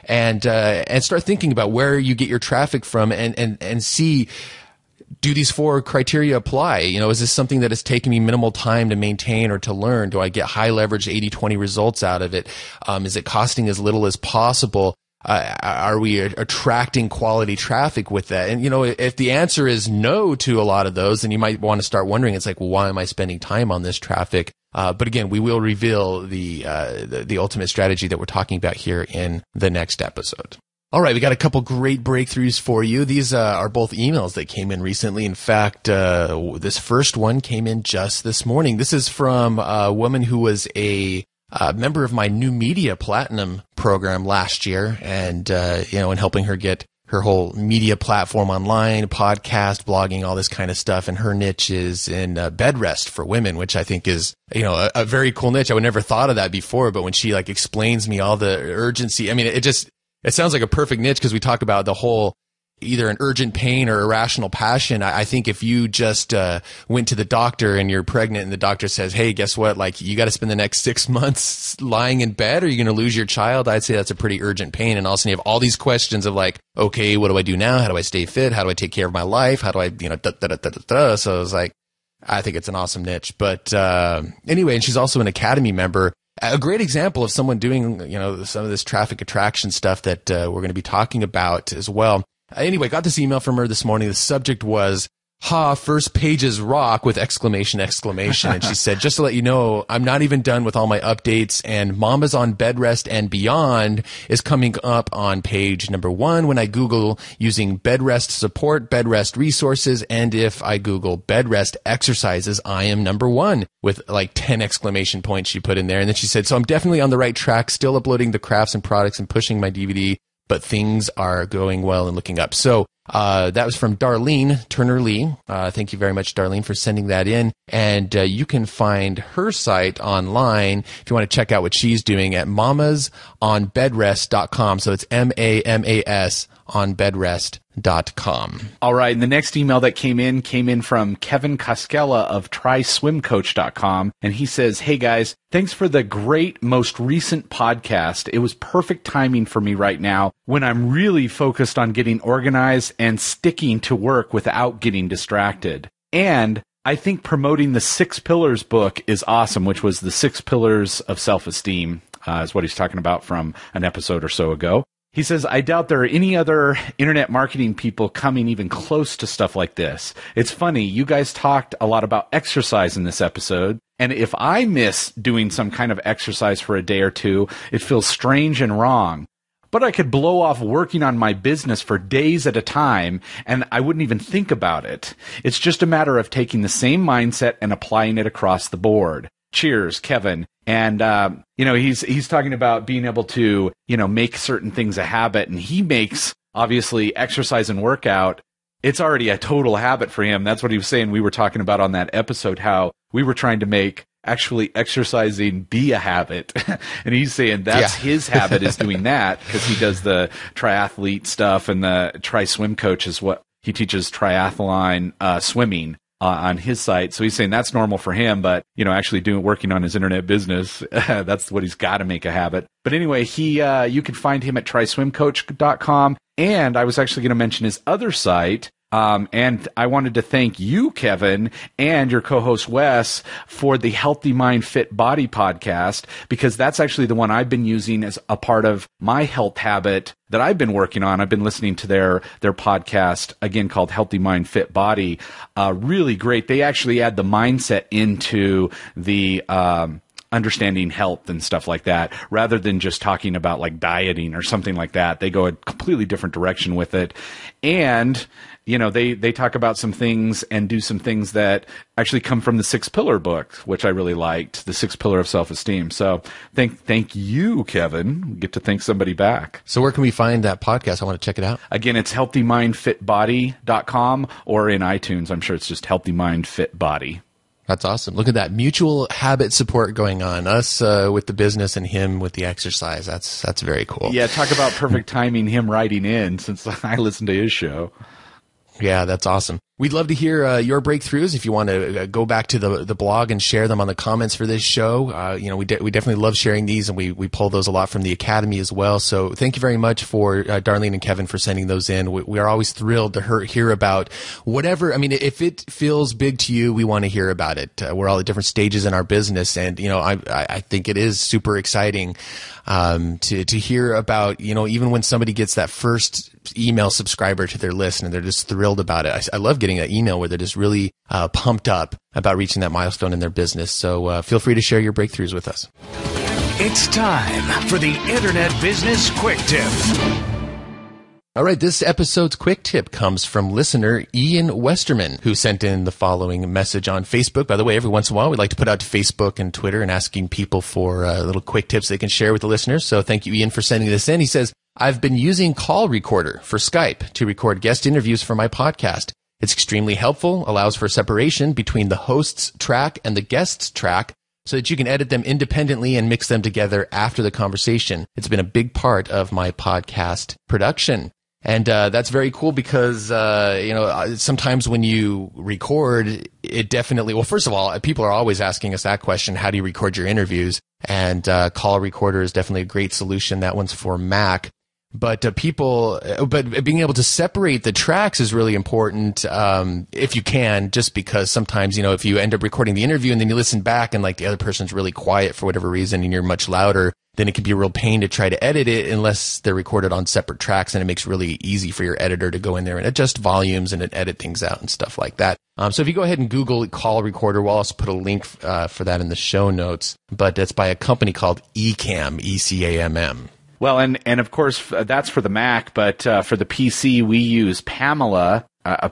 and start thinking about where you get your traffic from, and see, do these 4 criteria apply? Is this something that is taking me minimal time to maintain or to learn? Do I get high leverage 80-20 results out of it? Is it costing as little as possible? Are we attracting quality traffic with that? And, if the answer is no to a lot of those, then you might want to start wondering, it's like, well, why am I spending time on this traffic? But again, we will reveal the ultimate strategy that we're talking about here in the next episode. All right, we got a couple great breakthroughs for you. These are both emails that came in recently. In fact, this first one came in just this morning. This is from a woman who was a member of my New Media Platinum program last year, and in helping her get her whole media platform online, podcast, blogging, all this kind of stuff. And her niche is in bed rest for women, which I think is, a very cool niche. I would never thought of that before, but when she explains me all the urgency, it sounds like a perfect niche, because we talk about the whole either an urgent pain or irrational passion. I think if you just went to the doctor and you're pregnant and the doctor says, hey, guess what? You got to spend the next 6 months lying in bed or you're going to lose your child. I'd say that's a pretty urgent pain. And all of a sudden you have all these questions of okay, what do I do now? How do I stay fit? How do I take care of my life? How do I, So I was like, I think it's an awesome niche. But anyway, and she's also an Academy member. A great example of someone doing, some of this traffic attraction stuff that we're going to be talking about as well. Anyway, got this email from her this morning. The subject was, first pages rock with exclamation. And she said, just to let you know, I'm not even done with all my updates, and Mamas on Bed Rest and Beyond is coming up on page number 1 when I Google using bed rest support, bed rest resources, and if I Google bed rest exercises, I am number 1 with 10 exclamation points she put in there. And then she said, so I'm definitely on the right track, still uploading the crafts and products and pushing my DVD, but things are going well and looking up. So that was from Darlene Turner-Lee. Thank you very much, Darlene, for sending that in. And you can find her site online if you want to check out what she's doing at mamasonbedrest.com. So it's MAMAS on bedrest.com. All right. And the next email that came in from Kevin Koskela of tryswimcoach.com. And he says, hey guys, thanks for the great most recent podcast. It was perfect timing for me right now when I'm really focused on getting organized and sticking to work without getting distracted. And I think promoting the 6 Pillars book is awesome, which was the 6 Pillars of Self-Esteem, is what he's talking about from an episode or so ago. He says, I doubt there are any other internet marketing people coming even close to stuff like this. It's funny, you guys talked a lot about exercise in this episode, and if I miss doing some kind of exercise for a day or two, it feels strange and wrong. But I could blow off working on my business for days at a time, and I wouldn't even think about it. It's just a matter of taking the same mindset and applying it across the board. Cheers, Kevin. And, he's talking about being able to, make certain things a habit. And he makes, obviously, exercise and workout. It's already a total habit for him. That's what he was saying. We were talking about on that episode, how we were trying to make actually exercising be a habit. And he's saying that's his habit is doing that, because he does the triathlete stuff, and the Swim Coach is what he teaches triathlon swimming on his site. So he's saying that's normal for him, but, actually working on his internet business, that's what he's got to make a habit. But anyway, you can find him at tryswimcoach.com. And I was actually going to mention his other site. And I wanted to thank you, Kevin, and your co-host Wes for the Healthy Mind Fit Body podcast, because that's actually the one I've been using as a part of my health habit that I've been working on. I've been listening to their podcast, again, called Healthy Mind Fit Body. Really great. They actually add the mindset into the understanding health and stuff like that, rather than just talking about dieting or something like that. They go a completely different direction with it. And they talk about some things and do some things that actually come from the 6 Pillar book, which I really liked, the 6 Pillar of Self-Esteem. So thank you, Kevin. We get to thank somebody back. So where can we find that podcast? I want to check it out. Again, it's healthymindfitbody.com, or in iTunes. I'm sure it's just Healthy Mind Fit Body. That's awesome. Look at that mutual habit support going on. Us with the business and him with the exercise. That's very cool. Yeah, talk about perfect timing, him writing in, since I listened to his show. Yeah, that's awesome. We'd love to hear your breakthroughs. If you want to go back to the blog and share them on the comments for this show, we definitely love sharing these, and we pull those a lot from the Academy as well. So thank you very much for Darlene and Kevin for sending those in. We are always thrilled to hear about whatever. I mean, if it feels big to you, we want to hear about it. We're all at different stages in our business, and I think it is super exciting to hear about, even when somebody gets that first email subscriber to their list and they're just thrilled about it. I love getting that email where they're just really pumped up about reaching that milestone in their business. So feel free to share your breakthroughs with us. It's time for the Internet Business Quick Tip. All right, this episode's quick tip comes from listener Ian Westerman, who sent in the following message on Facebook. By the way, every once in a while, we like to put out to Facebook and Twitter and asking people for little quick tips they can share with the listeners. So thank you, Ian, for sending this in. He says, I've been using Call Recorder for Skype to record guest interviews for my podcast. It's extremely helpful, allows for separation between the host's track and the guest's track so that you can edit them independently and mix them together after the conversation. It's been a big part of my podcast production. And that's very cool because, sometimes when you record, it definitely, well, first of all, people are always asking us that question, how do you record your interviews? And Call Recorder is definitely a great solution. That one's for Mac. But being able to separate the tracks is really important, if you can, just because sometimes, if you end up recording the interview and then you listen back and like the other person's really quiet for whatever reason and you're much louder, then it can be a real pain to try to edit it unless they're recorded on separate tracks, and it makes it really easy for your editor to go in there and adjust volumes and edit things out and stuff like that. So if you go ahead and Google Call Recorder, we'll also put a link for that in the show notes, but it's by a company called Ecamm, E-C-A-M-M. Well, and of course, that's for the Mac, but for the PC, we use Pamela. I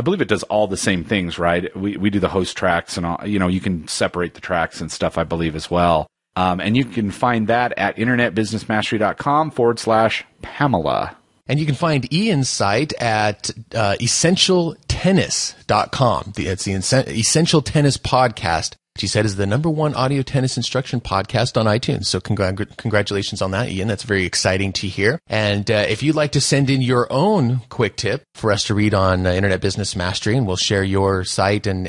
believe it does all the same things, right? We do the host tracks and all, you can separate the tracks and stuff, I believe, as well. And you can find that at internetbusinessmastery.com/Pamela. And you can find Ian's site at essentialtennis.com. It's the Essential Tennis Podcast, which he said is the #1 audio tennis instruction podcast on iTunes. So congratulations on that, Ian. That's very exciting to hear. And if you'd like to send in your own quick tip for us to read on Internet Business Mastery, and we'll share your site and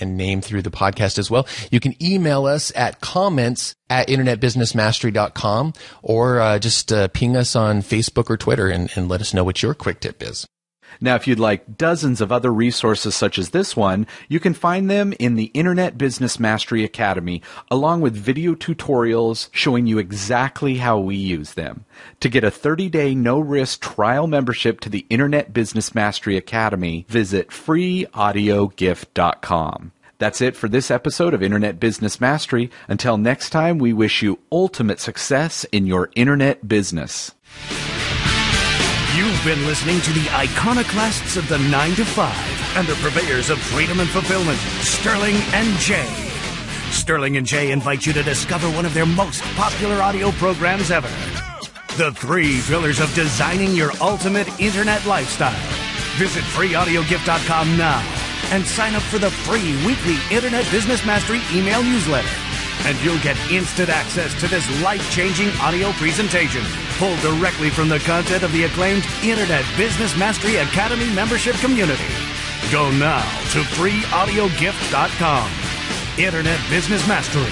name through the podcast as well, you can email us at comments@internetbusinessmastery.com, or just ping us on Facebook or Twitter and let us know what your quick tip is. Now, if you'd like dozens of other resources such as this one, you can find them in the Internet Business Mastery Academy, along with video tutorials showing you exactly how we use them. To get a 30-day no-risk trial membership to the Internet Business Mastery Academy, visit freeaudiogift.com. That's it for this episode of Internet Business Mastery. Until next time, we wish you ultimate success in your internet business. You've been listening to the iconoclasts of the 9 to 5 and the purveyors of freedom and fulfillment, Sterling and Jay. Sterling and Jay invite you to discover one of their most popular audio programs ever. The 3 pillars of designing your ultimate internet lifestyle. Visit freeaudiogift.com now and sign up for the free weekly Internet Business Mastery email newsletter. And you'll get instant access to this life-changing audio presentation, pulled directly from the content of the acclaimed Internet Business Mastery Academy membership community. Go now to freeaudiogift.com. Internet Business Mastery.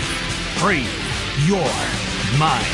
Free your mind.